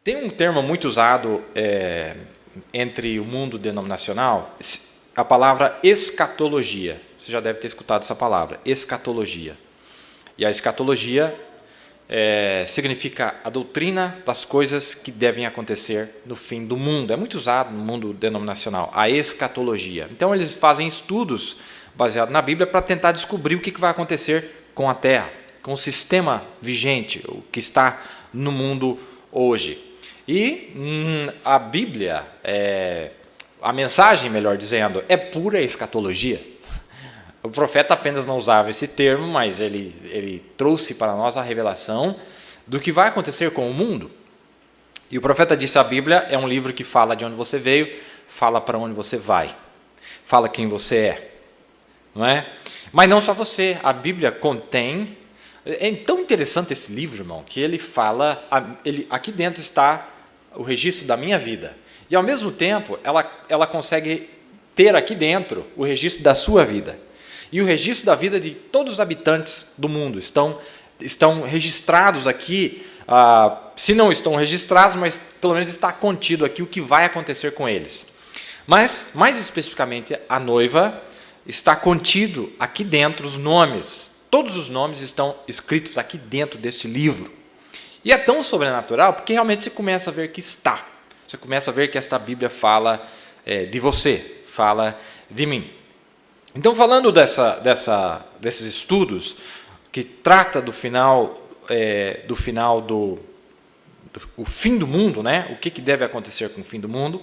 Tem um termo muito usado entre o mundo denominacional, a palavra escatologia. Você já deve ter escutado essa palavra, escatologia. E a escatologia significa a doutrina das coisas que devem acontecer no fim do mundo. É muito usado no mundo denominacional, a escatologia. Então, eles fazem estudos baseados na Bíblia para tentar descobrir o que vai acontecer com a Terra, com o sistema vigente, o que está no mundo hoje. E a Bíblia, a mensagem, melhor dizendo, é pura escatologia. O profeta apenas não usava esse termo, mas ele trouxe para nós a revelação do que vai acontecer com o mundo. E o profeta disse: a Bíblia é um livro que fala de onde você veio, fala para onde você vai, fala quem você é. Não é? Mas não só você, a Bíblia contém... É tão interessante esse livro, irmão, que ele fala... aqui dentro está o registro da minha vida. E, ao mesmo tempo, ela consegue ter aqui dentro o registro da sua vida. E o registro da vida de todos os habitantes do mundo estão registrados aqui, se não estão registrados, mas pelo menos está contido aqui o que vai acontecer com eles. Mas, mais especificamente, a noiva, está contido aqui dentro os nomes. Todos os nomes estão escritos aqui dentro deste livro. E é tão sobrenatural porque realmente você começa a ver que está. Você começa a ver que esta Bíblia fala de você, fala de mim. Então, falando desses estudos que trata do final o fim do mundo, né? O que deve acontecer com o fim do mundo,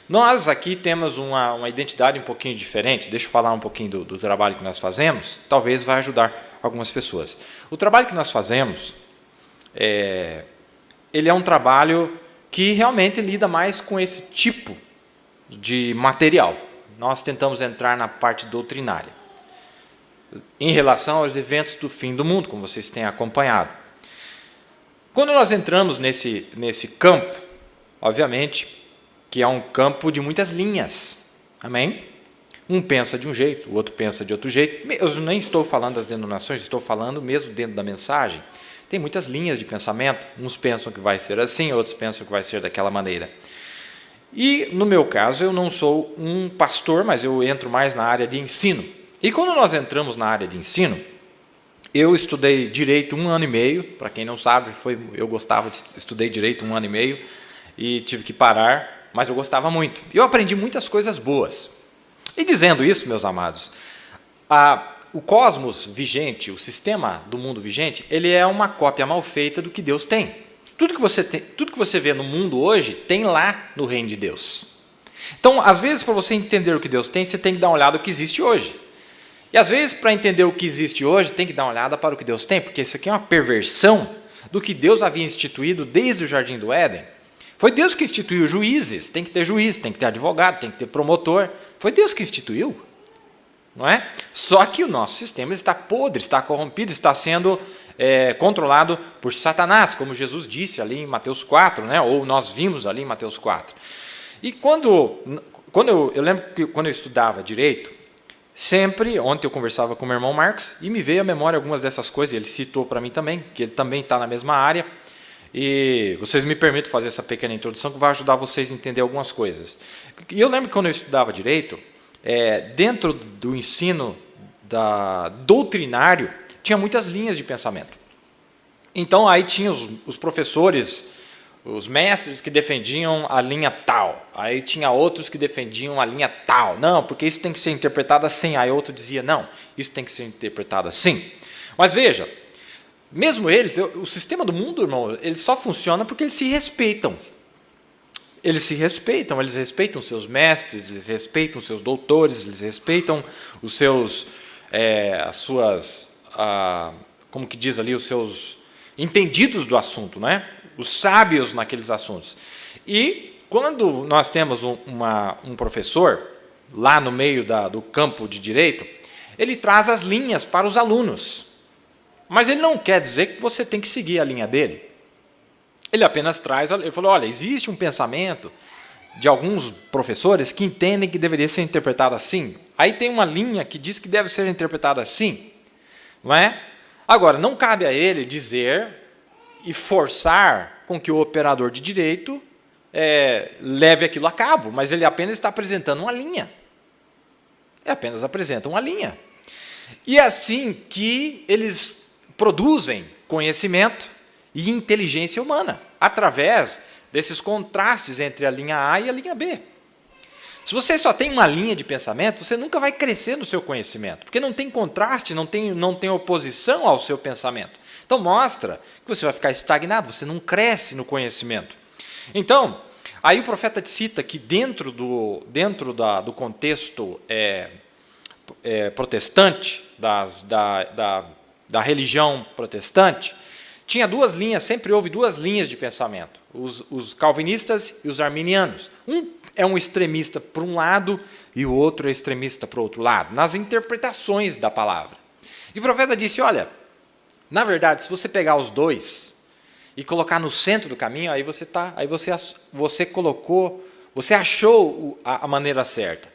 nós aqui temos uma identidade um pouquinho diferente. Deixa eu falar um pouquinho do trabalho que nós fazemos, talvez vai ajudar algumas pessoas. O trabalho que nós fazemos, ele é um trabalho que realmente lida mais com esse tipo de material. Nós tentamos entrar na parte doutrinária, em relação aos eventos do fim do mundo, como vocês têm acompanhado. Quando nós entramos nesse campo, obviamente, que é um campo de muitas linhas, amém? Um pensa de um jeito, o outro pensa de outro jeito. Eu nem estou falando das denominações, estou falando mesmo dentro da mensagem. Tem muitas linhas de pensamento, uns pensam que vai ser assim, outros pensam que vai ser daquela maneira. E, no meu caso, eu não sou um pastor, mas eu entro mais na área de ensino. E quando nós entramos na área de ensino, eu estudei Direito 1 ano e meio, para quem não sabe, estudei Direito 1 ano e meio, e tive que parar, mas eu gostava muito. E eu aprendi muitas coisas boas. E dizendo isso, meus amados, o cosmos vigente, o sistema do mundo vigente, ele é uma cópia mal feita do que Deus tem. Tudo que você vê no mundo hoje, tem lá no reino de Deus. Então, às vezes, para você entender o que Deus tem, você tem que dar uma olhada no que existe hoje. E, às vezes, para entender o que existe hoje, tem que dar uma olhada para o que Deus tem, porque isso aqui é uma perversão do que Deus havia instituído desde o Jardim do Éden. Foi Deus que instituiu juízes, tem que ter juiz, tem que ter advogado, tem que ter promotor. Foi Deus que instituiu, não é? Só que o nosso sistema está podre, está corrompido, está sendo controlado por Satanás, como Jesus disse ali em Mateus 4, né? Ou nós vimos ali em Mateus 4. E quando eu lembro que quando eu estudava Direito, ontem eu conversava com o meu irmão Marcos, e me veio à memória algumas dessas coisas, ele citou para mim também, que ele também está na mesma área, e vocês me permitem fazer essa pequena introdução que vai ajudar vocês a entender algumas coisas. E eu lembro que quando eu estudava Direito, dentro do ensino doutrinário, tinha muitas linhas de pensamento. Então, aí tinha os professores, os mestres que defendiam a linha tal. Aí tinha outros que defendiam a linha tal. Não, porque isso tem que ser interpretado assim. Aí outro dizia, não, isso tem que ser interpretado assim. Mas veja, mesmo eles, o sistema do mundo, irmão, ele só funciona porque eles se respeitam. Eles respeitam seus mestres, eles respeitam seus doutores, eles respeitam os seus, como que diz ali, os seus entendidos do assunto, né? Os sábios naqueles assuntos. E quando nós temos um professor, lá no meio do campo de Direito, ele traz as linhas para os alunos. Mas ele não quer dizer que você tem que seguir a linha dele. Ele apenas ele falou, olha, existe um pensamento de alguns professores que entendem que deveria ser interpretado assim. Aí tem uma linha que diz que deve ser interpretada assim. Não é? Agora, não cabe a ele dizer e forçar com que o operador de direito leve aquilo a cabo, mas ele apenas está apresentando uma linha. Ele apenas apresenta uma linha. E é assim que eles produzem conhecimento e inteligência humana, através desses contrastes entre a linha A e a linha B. Se você só tem uma linha de pensamento, você nunca vai crescer no seu conhecimento, porque não tem contraste, não tem oposição ao seu pensamento. Então, mostra que você vai ficar estagnado, você não cresce no conhecimento. Então, aí o profeta cita que dentro do contexto protestante, da religião protestante, tinha duas linhas, sempre houve duas linhas de pensamento, os calvinistas e os arminianos. Um é um extremista por um lado e o outro é extremista para o outro lado, nas interpretações da palavra. E o profeta disse, olha, na verdade, se você pegar os dois e colocar no centro do caminho, aí você achou a maneira certa.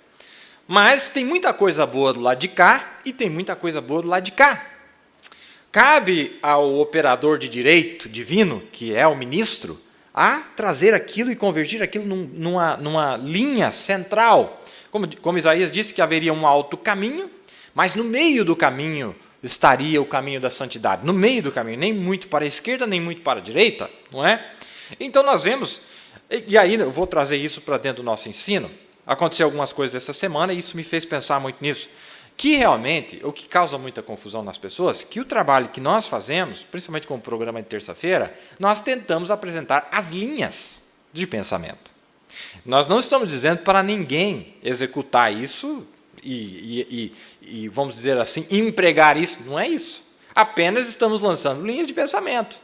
Mas tem muita coisa boa do lado de cá e tem muita coisa boa do lado de cá. Cabe ao operador de direito divino, que é o ministro, a trazer aquilo e convergir aquilo numa linha central. Como Isaías disse que haveria um alto caminho, mas no meio do caminho estaria o caminho da santidade. No meio do caminho, nem muito para a esquerda, nem muito para a direita, não é? Então nós vemos, e aí eu vou trazer isso para dentro do nosso ensino. Aconteceu algumas coisas essa semana e isso me fez pensar muito nisso. Que realmente, o que causa muita confusão nas pessoas, que o trabalho que nós fazemos, principalmente com o programa de terça-feira, nós tentamos apresentar as linhas de pensamento. Nós não estamos dizendo para ninguém executar isso e vamos dizer assim, empregar isso. Não é isso. Apenas estamos lançando linhas de pensamento.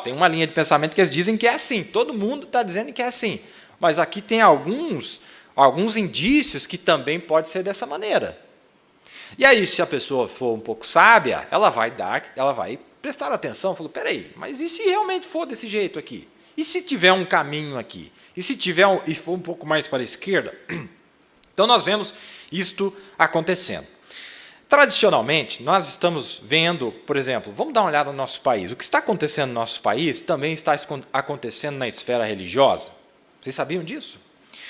Tem uma linha de pensamento que eles dizem que é assim. Todo mundo está dizendo que é assim. Mas aqui tem alguns indícios que também pode ser dessa maneira. E aí, se a pessoa for um pouco sábia, ela vai prestar atenção, falou, peraí, mas e se realmente for desse jeito aqui? E se tiver um caminho aqui? E se for um pouco mais para a esquerda? Então, nós vemos isto acontecendo. Tradicionalmente, nós estamos vendo, por exemplo, vamos dar uma olhada no nosso país. O que está acontecendo no nosso país também está acontecendo na esfera religiosa. Vocês sabiam disso?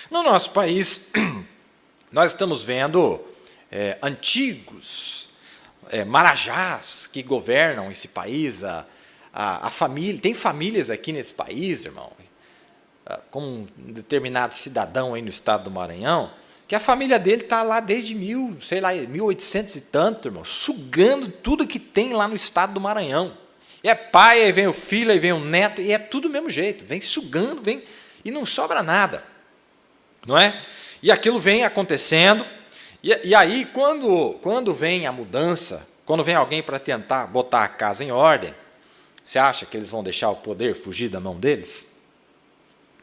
No nosso país, nós estamos vendo antigos marajás que governam esse país, a família. Tem famílias aqui nesse país, irmão, como um determinado cidadão aí no estado do Maranhão, que a família dele está lá desde 1800 e tanto, irmão, sugando tudo que tem lá no estado do Maranhão. E é pai, aí vem o filho, aí vem o neto, e é tudo do mesmo jeito, vem sugando, e não sobra nada, não é? E aquilo vem acontecendo. E aí, quando vem a mudança, quando vem alguém para tentar botar a casa em ordem, você acha que eles vão deixar o poder fugir da mão deles?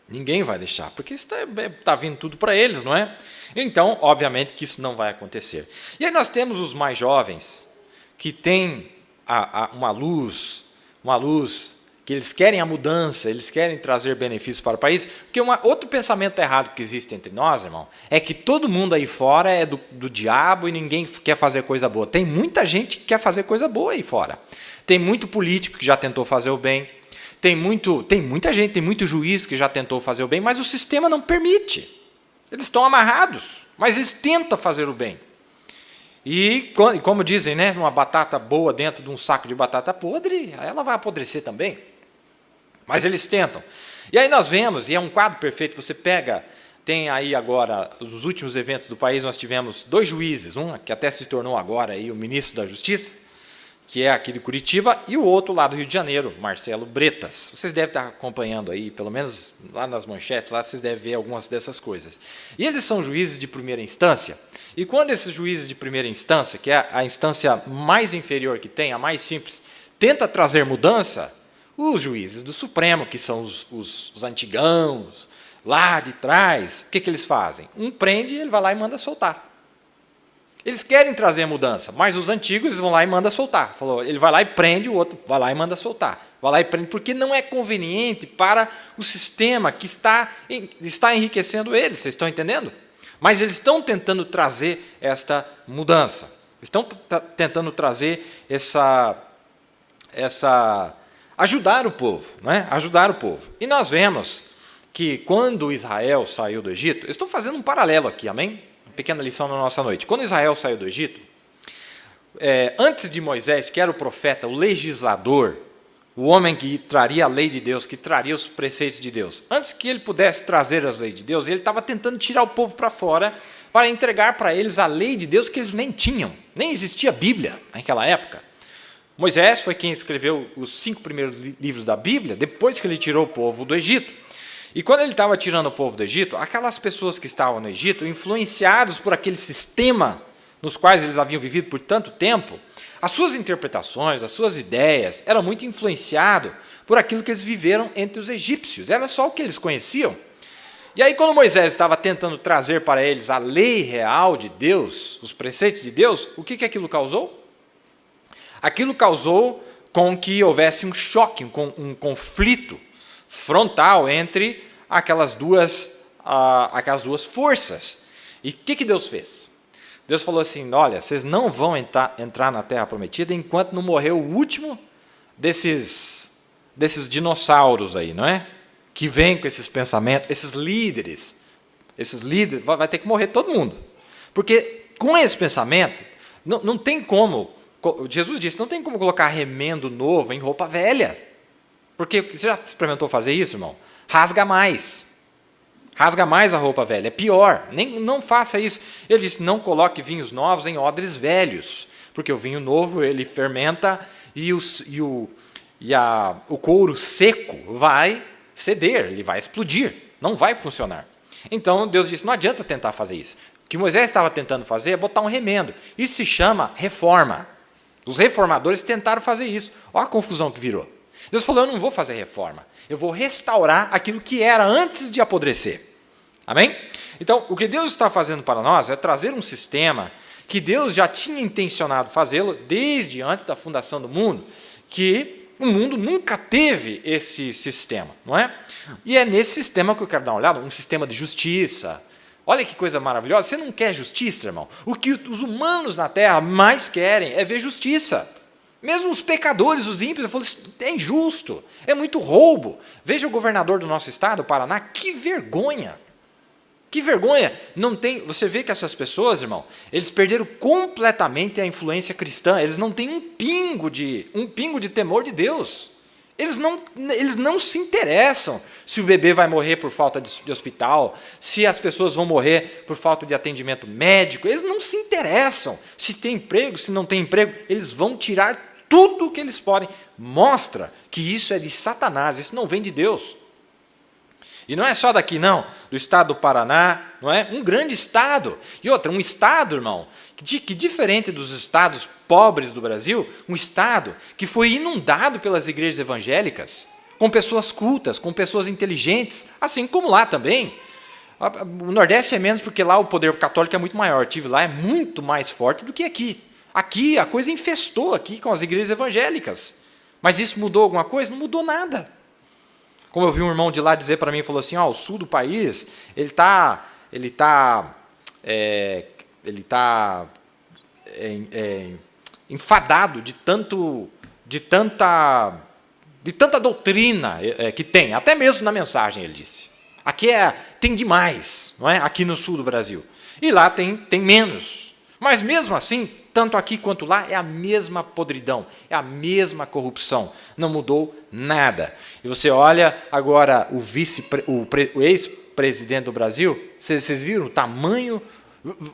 Ninguém vai deixar, porque está vindo tudo para eles, não é? Então, obviamente que isso não vai acontecer. E aí nós temos os mais jovens, que têm uma luz que eles querem a mudança, eles querem trazer benefícios para o país, porque outro pensamento errado que existe entre nós, irmão, é que todo mundo aí fora é do diabo e ninguém quer fazer coisa boa. Tem muita gente que quer fazer coisa boa aí fora. Tem muito político que já tentou fazer o bem, tem muita gente, tem muito juiz que já tentou fazer o bem, mas o sistema não permite. Eles estão amarrados, mas eles tentam fazer o bem. E como dizem, né, uma batata boa dentro de um saco de batata podre, ela vai apodrecer também. Mas eles tentam. E aí nós vemos, e é um quadro perfeito, você pega, tem aí agora, os últimos eventos do país, nós tivemos 2 juízes, um que até se tornou agora aí o ministro da Justiça, que é aqui de Curitiba, e o outro lá do Rio de Janeiro, Marcelo Bretas. Vocês devem estar acompanhando aí, pelo menos lá nas manchetes, lá vocês devem ver algumas dessas coisas. E eles são juízes de primeira instância, e quando esses juízes de primeira instância, que é a instância mais inferior que tem, a mais simples, tenta trazer mudança, os juízes do Supremo, que são os antigãos, lá de trás, o que eles fazem? Um prende e ele vai lá e manda soltar. Eles querem trazer mudança, mas os antigos eles vão lá e mandam soltar. Ele vai lá e prende, o outro vai lá e manda soltar. Vai lá e prende, porque não é conveniente para o sistema que está enriquecendo eles, vocês estão entendendo? Mas eles estão tentando trazer esta mudança. Estão tentando trazer ajudar o povo, não é? Ajudar o povo. E nós vemos que quando Israel saiu do Egito, eu estou fazendo um paralelo aqui, amém? Uma pequena lição na nossa noite. Quando Israel saiu do Egito, antes de Moisés, que era o profeta, o legislador, o homem que traria a lei de Deus, que traria os preceitos de Deus, antes que ele pudesse trazer as leis de Deus, ele estava tentando tirar o povo para fora para entregar para eles a lei de Deus que eles nem tinham, nem existia Bíblia naquela época. Moisés foi quem escreveu os 5 primeiros livros da Bíblia, depois que ele tirou o povo do Egito. E quando ele estava tirando o povo do Egito, aquelas pessoas que estavam no Egito, influenciados por aquele sistema nos quais eles haviam vivido por tanto tempo, as suas interpretações, as suas ideias, eram muito influenciadas por aquilo que eles viveram entre os egípcios. Era só o que eles conheciam. E aí, quando Moisés estava tentando trazer para eles a lei real de Deus, os preceitos de Deus, o que aquilo causou? Aquilo causou com que houvesse um choque, um conflito frontal entre aquelas duas forças. E o que Deus fez? Deus falou assim, olha, vocês não vão entrar na Terra Prometida enquanto não morrer o último desses dinossauros aí, não é? Que vem com esses pensamentos, esses líderes, vai ter que morrer todo mundo. Porque com esse pensamento, não tem como, Jesus disse, não tem como colocar remendo novo em roupa velha. Porque você já experimentou fazer isso, irmão? Rasga mais a roupa velha, é pior, não faça isso. Ele disse, não coloque vinhos novos em odres velhos, porque o vinho novo ele fermenta e o couro seco vai ceder, ele vai explodir, não vai funcionar. Então Deus disse, não adianta tentar fazer isso. O que Moisés estava tentando fazer é botar um remendo. Isso se chama reforma. Os reformadores tentaram fazer isso. Olha a confusão que virou. Deus falou, eu não vou fazer reforma, eu vou restaurar aquilo que era antes de apodrecer. Amém? Então, o que Deus está fazendo para nós é trazer um sistema que Deus já tinha intencionado fazê-lo desde antes da fundação do mundo, que o mundo nunca teve esse sistema, não é? E é nesse sistema que eu quero dar uma olhada, um sistema de justiça. Olha que coisa maravilhosa, você não quer justiça, irmão? O que os humanos na Terra mais querem é ver justiça. Mesmo os pecadores, os ímpios, eu falo, isso é injusto, é muito roubo. Veja o governador do nosso estado, o Paraná, que vergonha. Que vergonha. Não tem, você vê que essas pessoas, irmão, eles perderam completamente a influência cristã, eles não têm um pingo de temor de Deus. Eles não se interessam se o bebê vai morrer por falta de hospital, se as pessoas vão morrer por falta de atendimento médico, eles não se interessam se tem emprego, se não tem emprego, eles vão tirar tudo o que eles podem. Mostra que isso é de Satanás, isso não vem de Deus. E não é só daqui não, do estado do Paraná, não é? Um grande estado. E outra, um estado, irmão, que diferente dos estados pobres do Brasil, um estado que foi inundado pelas igrejas evangélicas, com pessoas cultas, com pessoas inteligentes, assim como lá também. O Nordeste é menos porque lá o poder católico é muito maior. Eu tive lá, é muito mais forte do que aqui. Aqui a coisa infestou aqui com as igrejas evangélicas. Mas isso mudou alguma coisa? Não mudou nada. Como eu vi um irmão de lá dizer para mim, falou assim, o sul do país, ele tá enfadado de tanta doutrina que tem, até mesmo na mensagem, ele disse. Aqui tem demais, não é? Aqui no sul do Brasil. E lá tem menos. Mas mesmo assim, tanto aqui quanto lá, é a mesma podridão, é a mesma corrupção. Não mudou nada. E você olha agora o ex-presidente do Brasil, vocês viram o tamanho?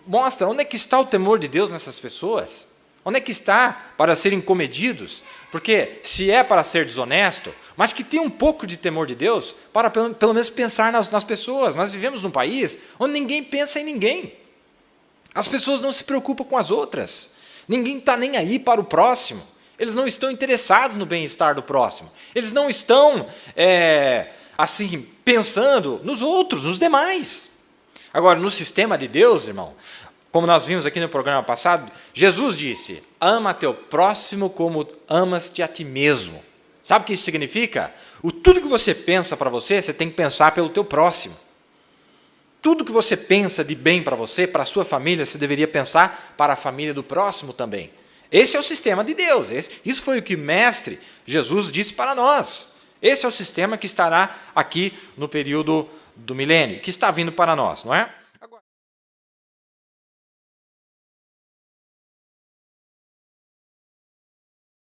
Mostra onde é que está o temor de Deus nessas pessoas. Onde é que está para serem comedidos? Porque se é para ser desonesto, mas que tenha um pouco de temor de Deus, para pelo menos pensar nas pessoas. Nós vivemos num país onde ninguém pensa em ninguém. As pessoas não se preocupam com as outras. Ninguém está nem aí para o próximo. Eles não estão interessados no bem-estar do próximo. Eles não estão, assim, pensando nos outros, nos demais. Agora, no sistema de Deus, irmão, como nós vimos aqui no programa passado, Jesus disse, ama teu próximo como amas-te a ti mesmo. Sabe o que isso significa? Tudo que você pensa para você, você tem que pensar pelo teu próximo. Tudo que você pensa de bem para você, para a sua família, você deveria pensar para a família do próximo também. Esse é o sistema de Deus. Isso foi o que o Mestre Jesus disse para nós. Esse é o sistema que estará aqui no período do milênio, que está vindo para nós, não é?